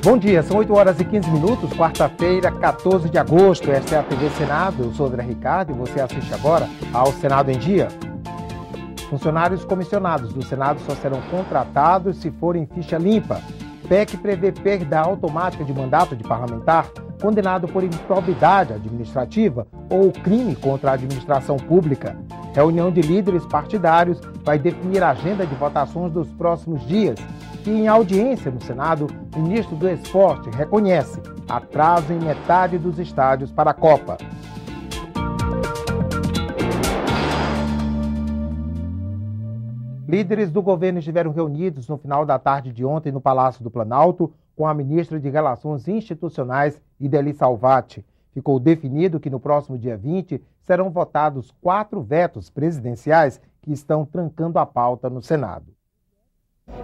Bom dia, são 8 horas e 15 minutos, quarta-feira, 14 de agosto. Esta é a TV Senado, eu sou André Ricardo e você assiste agora ao Senado em Dia. Funcionários comissionados do Senado só serão contratados se forem ficha limpa. PEC prevê perda automática de mandato de parlamentar condenado por improbidade administrativa ou crime contra a administração pública. Reunião de líderes partidários vai definir a agenda de votações dos próximos dias. E em audiência no Senado, o ministro do Esporte reconhece atraso em metade dos estádios para a Copa. Líderes do governo estiveram reunidos no final da tarde de ontem no Palácio do Planalto com a ministra de Relações Institucionais, Idely Salvati. Ficou definido que no próximo dia 20 serão votados 4 vetos presidenciais que estão trancando a pauta no Senado.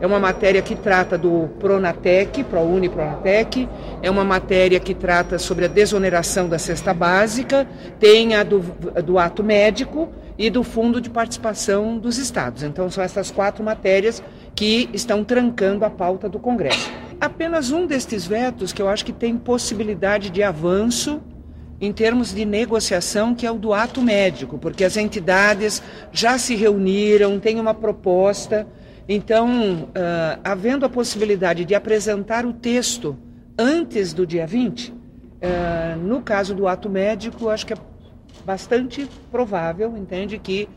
É uma matéria que trata do Pronatec, ProUni Pronatec, é uma matéria que trata sobre a desoneração da cesta básica, tem a do ato médico e do Fundo de Participação dos Estados. Então são essas 4 matérias que estão trancando a pauta do Congresso. Apenas um destes vetos que eu acho que tem possibilidade de avanço em termos de negociação, que é o do ato médico, porque as entidades já se reuniram, tem uma proposta. Então, havendo a possibilidade de apresentar o texto antes do dia 20, no caso do ato médico, acho que é bastante provável, entende, que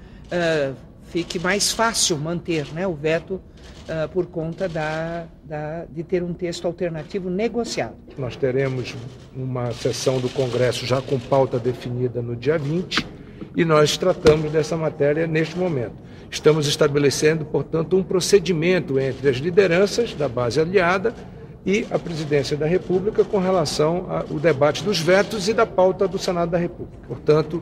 fique mais fácil manter, né, o veto por conta de ter um texto alternativo negociado. Nós teremos uma sessão do Congresso já com pauta definida no dia 20 e nós tratamos dessa matéria neste momento. Estamos estabelecendo, portanto, um procedimento entre as lideranças da base aliada e a Presidência da República com relação ao debate dos vetos e da pauta do Senado da República. Portanto,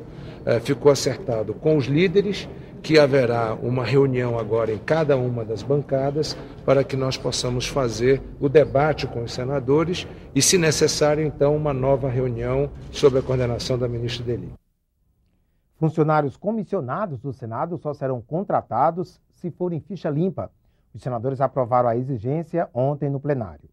ficou acertado com os líderes que haverá uma reunião agora em cada uma das bancadas para que nós possamos fazer o debate com os senadores e, se necessário, então, uma nova reunião sob a coordenação da ministra Idely. Funcionários comissionados do Senado só serão contratados se forem ficha limpa. Os senadores aprovaram a exigência ontem no plenário.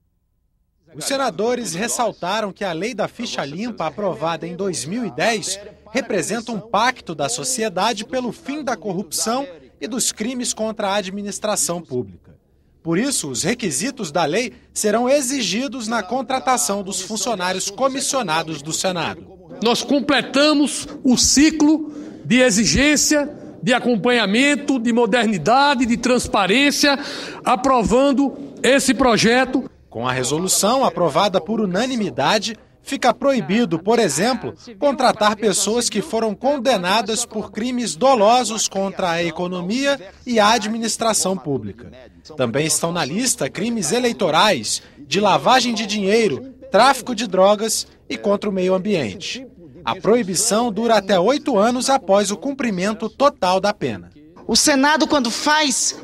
Os senadores ressaltaram que a lei da ficha limpa, aprovada em 2010, representa um pacto da sociedade pelo fim da corrupção e dos crimes contra a administração pública. Por isso, os requisitos da lei serão exigidos na contratação dos funcionários comissionados do Senado. Nós completamos o ciclo de exigência, de acompanhamento, de modernidade, de transparência, aprovando esse projeto. Com a resolução aprovada por unanimidade, fica proibido, por exemplo, contratar pessoas que foram condenadas por crimes dolosos contra a economia e a administração pública. Também estão na lista crimes eleitorais, de lavagem de dinheiro, tráfico de drogas e contra o meio ambiente. A proibição dura até 8 anos após o cumprimento total da pena. O Senado, quando faz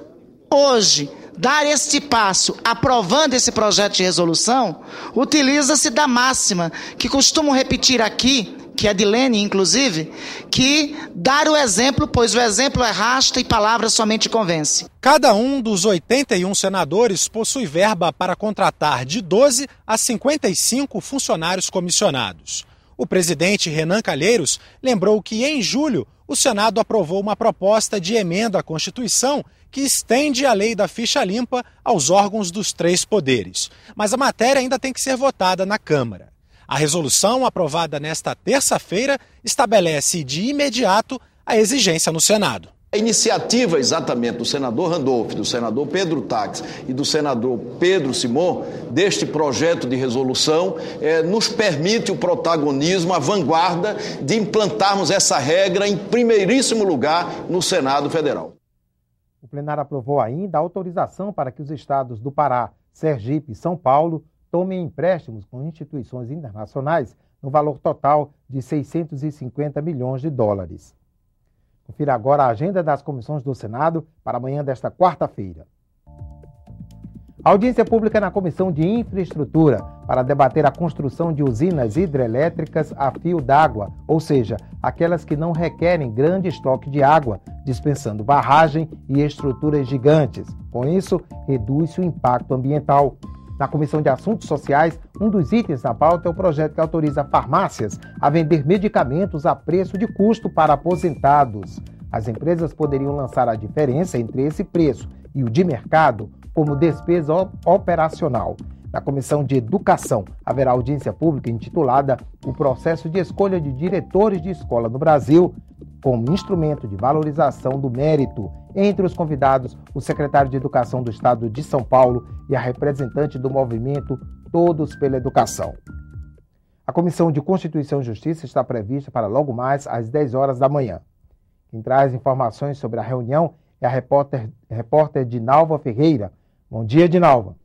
hoje dar este passo, aprovando esse projeto de resolução, utiliza-se da máxima que costumo repetir aqui, que é de Lênin, inclusive, que dar o exemplo, pois o exemplo arrasta e palavra somente convence. Cada um dos 81 senadores possui verba para contratar de 12 a 55 funcionários comissionados. O presidente Renan Calheiros lembrou que, em julho, o Senado aprovou uma proposta de emenda à Constituição que estende a lei da ficha limpa aos órgãos dos 3 poderes. Mas a matéria ainda tem que ser votada na Câmara. A resolução, aprovada nesta terça-feira, estabelece de imediato a exigência no Senado. A iniciativa exatamente do senador Randolph, do senador Pedro Taques e do senador Pedro Simon, deste projeto de resolução, nos permite o protagonismo, a vanguarda de implantarmos essa regra em primeiríssimo lugar no Senado Federal. O plenário aprovou ainda a autorização para que os estados do Pará, Sergipe e São Paulo tomem empréstimos com instituições internacionais no valor total de 650 milhões de dólares. Confira agora a agenda das comissões do Senado para amanhã desta quarta-feira. Audiência pública na Comissão de Infraestrutura para debater a construção de usinas hidrelétricas a fio d'água, ou seja, aquelas que não requerem grande estoque de água, dispensando barragem e estruturas gigantes. Com isso, reduz-se o impacto ambiental. Na Comissão de Assuntos Sociais, um dos itens da pauta é o projeto que autoriza farmácias a vender medicamentos a preço de custo para aposentados. As empresas poderiam lançar a diferença entre esse preço e o de mercado como despesa operacional. Na Comissão de Educação, haverá audiência pública intitulada O Processo de Escolha de Diretores de Escola no Brasil como instrumento de valorização do mérito. Entre os convidados, o secretário de Educação do Estado de São Paulo e a representante do movimento Todos pela Educação. A Comissão de Constituição e Justiça está prevista para logo mais às 10 horas da manhã. Quem traz informações sobre a reunião é a repórter Dinalva Ferreira. Bom dia, Dinalva.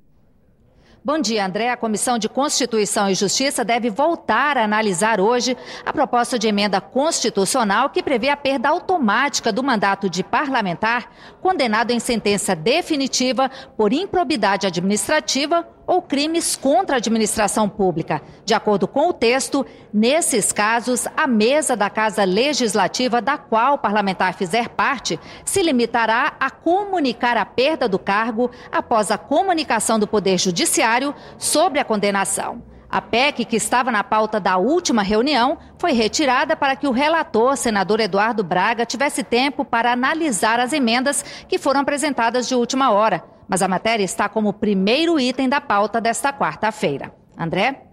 Bom dia, André. A Comissão de Constituição e Justiça deve voltar a analisar hoje a proposta de emenda constitucional que prevê a perda automática do mandato de parlamentar condenado em sentença definitiva por improbidade administrativa ou crimes contra a administração pública. De acordo com o texto, nesses casos, a mesa da Casa Legislativa, da qual o parlamentar fizer parte, se limitará a comunicar a perda do cargo após a comunicação do Poder Judiciário sobre a condenação. A PEC, que estava na pauta da última reunião, foi retirada para que o relator, senador Eduardo Braga, tivesse tempo para analisar as emendas que foram apresentadas de última hora. Mas a matéria está como primeiro item da pauta desta quarta-feira. André?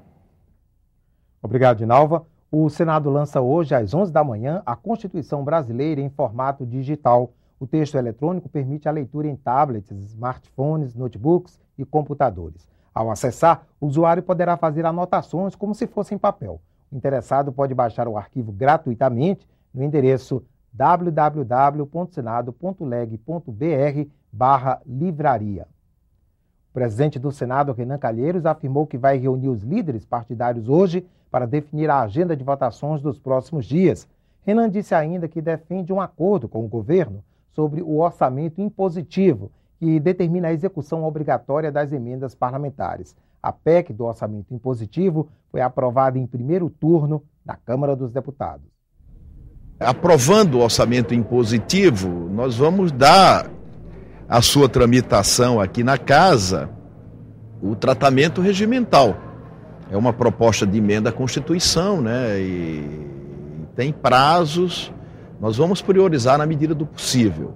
Obrigado, Dinalva. O Senado lança hoje, às 11 da manhã, a Constituição Brasileira em formato digital. O texto eletrônico permite a leitura em tablets, smartphones, notebooks e computadores. Ao acessar, o usuário poderá fazer anotações como se fosse em papel. O interessado pode baixar o arquivo gratuitamente no endereço www.senado.leg.br/livraria. O presidente do Senado, Renan Calheiros, afirmou que vai reunir os líderes partidários hoje para definir a agenda de votações dos próximos dias. Renan disse ainda que defende um acordo com o governo sobre o orçamento impositivo, que determina a execução obrigatória das emendas parlamentares. A PEC do orçamento impositivo foi aprovada em primeiro turno na Câmara dos Deputados. Aprovando o orçamento impositivo, nós vamos dar à sua tramitação aqui na Casa o tratamento regimental. É uma proposta de emenda à Constituição, né? E tem prazos, nós vamos priorizar na medida do possível.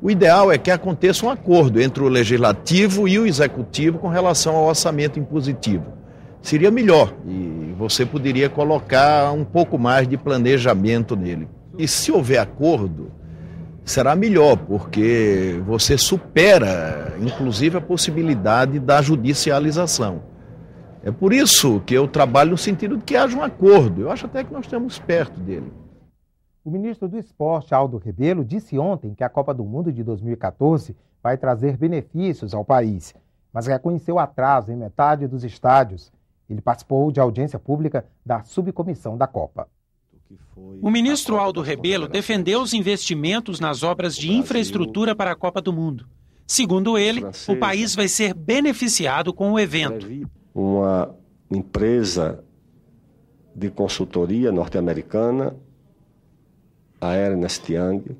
O ideal é que aconteça um acordo entre o Legislativo e o Executivo com relação ao orçamento impositivo. Seria melhor e você poderia colocar um pouco mais de planejamento nele. E se houver acordo, será melhor, porque você supera, inclusive, a possibilidade da judicialização. É por isso que eu trabalho no sentido de que haja um acordo. Eu acho até que nós estamos perto dele. O ministro do Esporte, Aldo Rebelo, disse ontem que a Copa do Mundo de 2014 vai trazer benefícios ao país, mas reconheceu atraso em metade dos estádios. Ele participou de audiência pública da subcomissão da Copa. O ministro Aldo Rebelo defendeu os investimentos nas obras de infraestrutura para a Copa do Mundo. Segundo ele, o país vai ser beneficiado com o evento. Uma empresa de consultoria norte-americana, a Ernst Young,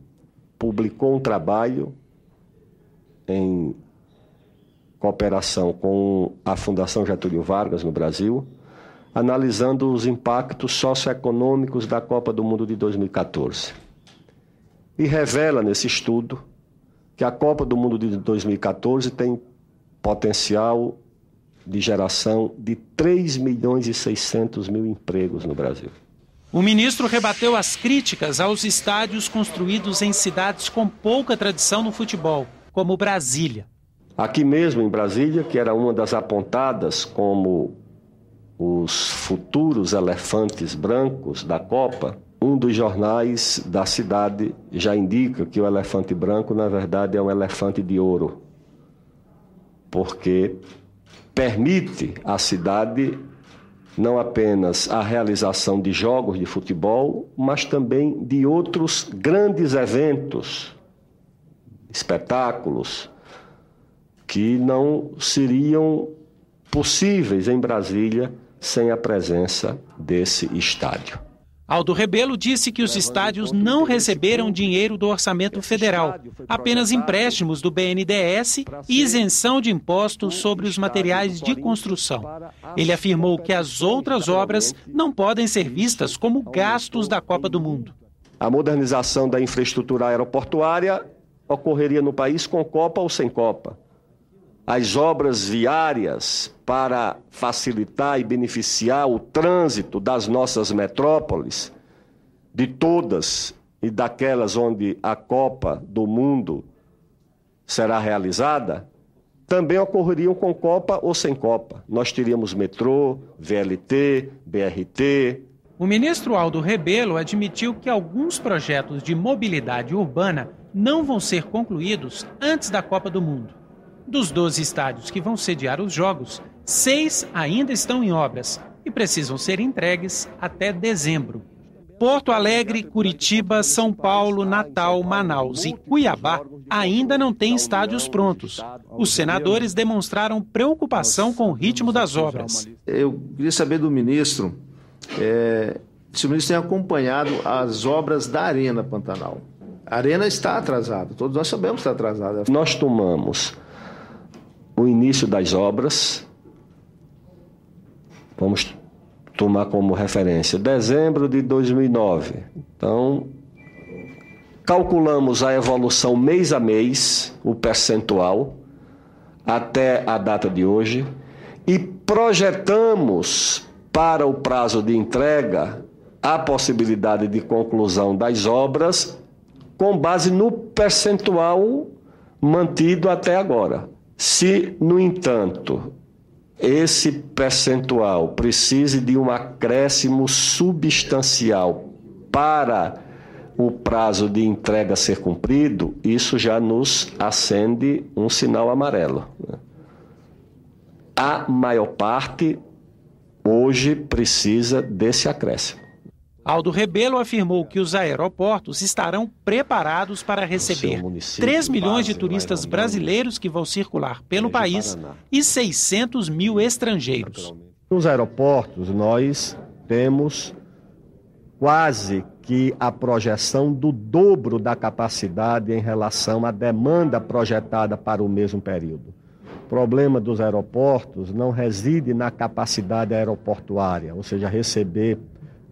publicou um trabalho em cooperação com a Fundação Getúlio Vargas no Brasil, analisando os impactos socioeconômicos da Copa do Mundo de 2014. E revela nesse estudo que a Copa do Mundo de 2014 tem potencial de geração de 3.600.000 empregos no Brasil. O ministro rebateu as críticas aos estádios construídos em cidades com pouca tradição no futebol, como Brasília. Aqui mesmo em Brasília, que era uma das apontadas como os futuros elefantes brancos da Copa, um dos jornais da cidade já indica que o elefante branco, na verdade, é um elefante de ouro, porque permite à cidade não apenas a realização de jogos de futebol, mas também de outros grandes eventos, espetáculos, que não seriam possíveis em Brasília sem a presença desse estádio. Aldo Rebelo disse que os estádios não receberam dinheiro do orçamento federal, apenas empréstimos do BNDES e isenção de impostos sobre os materiais de construção. Ele afirmou que as outras obras não podem ser vistas como gastos da Copa do Mundo. A modernização da infraestrutura aeroportuária ocorreria no país com Copa ou sem Copa. As obras viárias para facilitar e beneficiar o trânsito das nossas metrópoles, de todas e daquelas onde a Copa do Mundo será realizada, também ocorreriam com Copa ou sem Copa. Nós teríamos metrô, VLT, BRT. O ministro Aldo Rebelo admitiu que alguns projetos de mobilidade urbana não vão ser concluídos antes da Copa do Mundo. Dos 12 estádios que vão sediar os Jogos, 6 ainda estão em obras e precisam ser entregues até dezembro. Porto Alegre, Curitiba, São Paulo, Natal, Manaus e Cuiabá ainda não têm estádios prontos. Os senadores demonstraram preocupação com o ritmo das obras. Eu queria saber do ministro se o ministro tem acompanhado as obras da Arena Pantanal. A Arena está atrasada, todos nós sabemos que está atrasada. Nós tomamos o início das obras, vamos tomar como referência dezembro de 2009. Então, calculamos a evolução mês a mês, o percentual, até a data de hoje, e projetamos para o prazo de entrega a possibilidade de conclusão das obras com base no percentual mantido até agora. Se, no entanto, esse percentual precise de um acréscimo substancial para o prazo de entrega ser cumprido, isso já nos acende um sinal amarelo. A maior parte, hoje, precisa desse acréscimo. Aldo Rebelo afirmou que os aeroportos estarão preparados para receber 3 milhões de turistas brasileiros que vão circular pelo país e 600 mil estrangeiros. Nos aeroportos, nós temos quase que a projeção do dobro da capacidade em relação à demanda projetada para o mesmo período. O problema dos aeroportos não reside na capacidade aeroportuária, ou seja, receber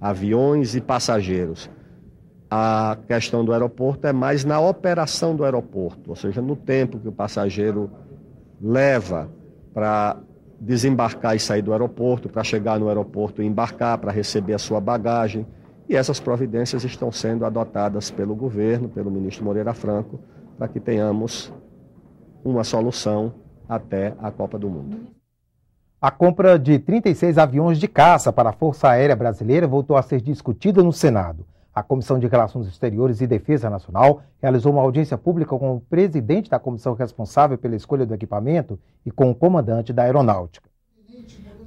aviões e passageiros. A questão do aeroporto é mais na operação do aeroporto, ou seja, no tempo que o passageiro leva para desembarcar e sair do aeroporto, para chegar no aeroporto e embarcar, para receber a sua bagagem. E essas providências estão sendo adotadas pelo governo, pelo ministro Moreira Franco, para que tenhamos uma solução até a Copa do Mundo. A compra de 36 aviões de caça para a Força Aérea Brasileira voltou a ser discutida no Senado. A Comissão de Relações Exteriores e Defesa Nacional realizou uma audiência pública com o presidente da comissão responsável pela escolha do equipamento e com o comandante da Aeronáutica.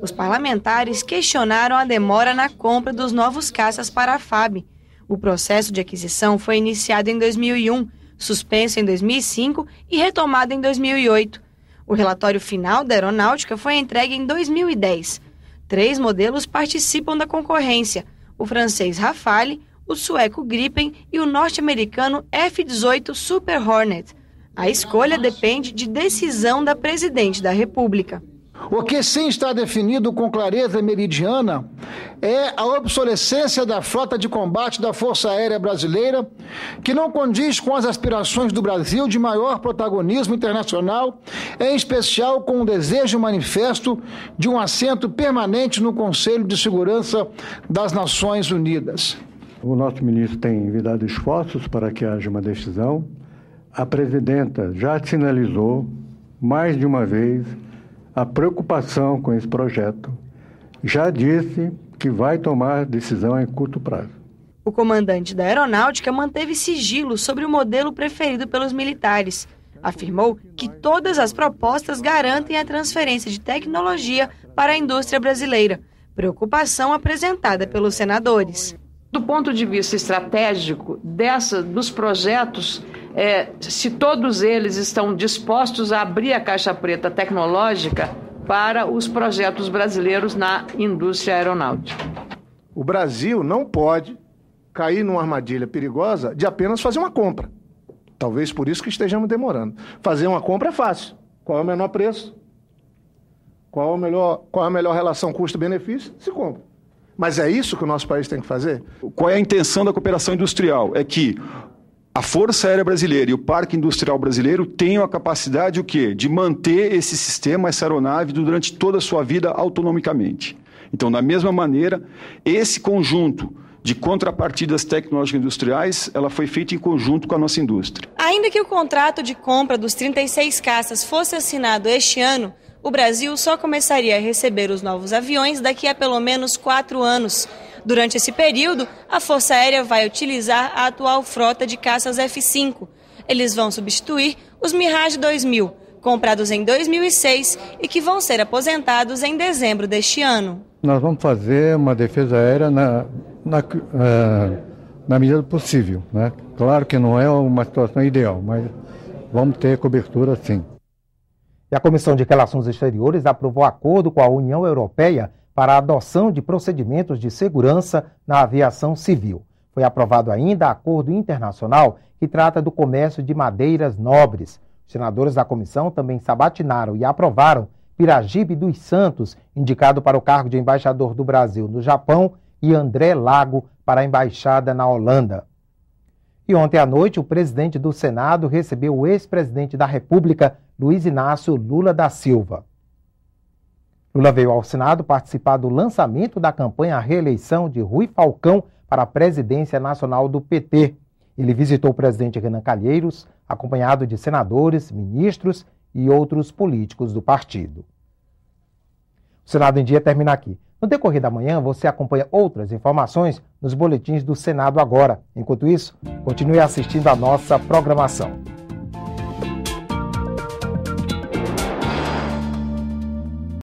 Os parlamentares questionaram a demora na compra dos novos caças para a FAB. O processo de aquisição foi iniciado em 2001, suspenso em 2005 e retomado em 2008. O relatório final da Aeronáutica foi entregue em 2010. 3 modelos participam da concorrência: o francês Rafale, o sueco Gripen e o norte-americano F-18 Super Hornet. A escolha depende de decisão da presidente da República. O que sim está definido com clareza meridiana é a obsolescência da frota de combate da Força Aérea Brasileira, que não condiz com as aspirações do Brasil de maior protagonismo internacional, em especial com o desejo manifesto de um assento permanente no Conselho de Segurança das Nações Unidas. O nosso ministro tem envidado esforços para que haja uma decisão. A presidenta já sinalizou mais de uma vez a preocupação com esse projeto. Já disse que vai tomar decisão em curto prazo. O comandante da Aeronáutica manteve sigilo sobre o modelo preferido pelos militares. Afirmou que todas as propostas garantem a transferência de tecnologia para a indústria brasileira, preocupação apresentada pelos senadores. Do ponto de vista estratégico dos projetos, se todos eles estão dispostos a abrir a caixa preta tecnológica para os projetos brasileiros na indústria aeronáutica. O Brasil não pode cair numa armadilha perigosa de apenas fazer uma compra. Talvez por isso que estejamos demorando. Fazer uma compra é fácil. Qual é o menor preço? Qual a melhor relação custo-benefício? Se compra. Mas é isso que o nosso país tem que fazer? Qual é a intenção da cooperação industrial? É que a Força Aérea Brasileira e o Parque Industrial Brasileiro tenham a capacidade o quê? De manter esse sistema, essa aeronave, durante toda a sua vida autonomicamente. Então, da mesma maneira, esse conjunto de contrapartidas tecnológicas industriais, ela foi feita em conjunto com a nossa indústria. Ainda que o contrato de compra dos 36 caças fosse assinado este ano, o Brasil só começaria a receber os novos aviões daqui a pelo menos 4 anos. Durante esse período, a Força Aérea vai utilizar a atual frota de caças F-5. Eles vão substituir os Mirage 2000, comprados em 2006 e que vão ser aposentados em dezembro deste ano. Nós vamos fazer uma defesa aérea na medida do possível, né? Claro que não é uma situação ideal, mas vamos ter cobertura sim. E a Comissão de Relações Exteriores aprovou acordo com a União Europeia para a adoção de procedimentos de segurança na aviação civil. Foi aprovado ainda acordo internacional que trata do comércio de madeiras nobres. Os senadores da comissão também sabatinaram e aprovaram Piragibe dos Santos, indicado para o cargo de embaixador do Brasil no Japão, e André Lago para a embaixada na Holanda. E ontem à noite, o presidente do Senado recebeu o ex-presidente da República, Luiz Inácio Lula da Silva. Lula veio ao Senado participar do lançamento da campanha à reeleição de Rui Falcão para a presidência nacional do PT. Ele visitou o presidente Renan Calheiros, acompanhado de senadores, ministros e outros políticos do partido. O Senado em Dia termina aqui. No decorrer da manhã, você acompanha outras informações nos boletins do Senado Agora. Enquanto isso, continue assistindo a nossa programação.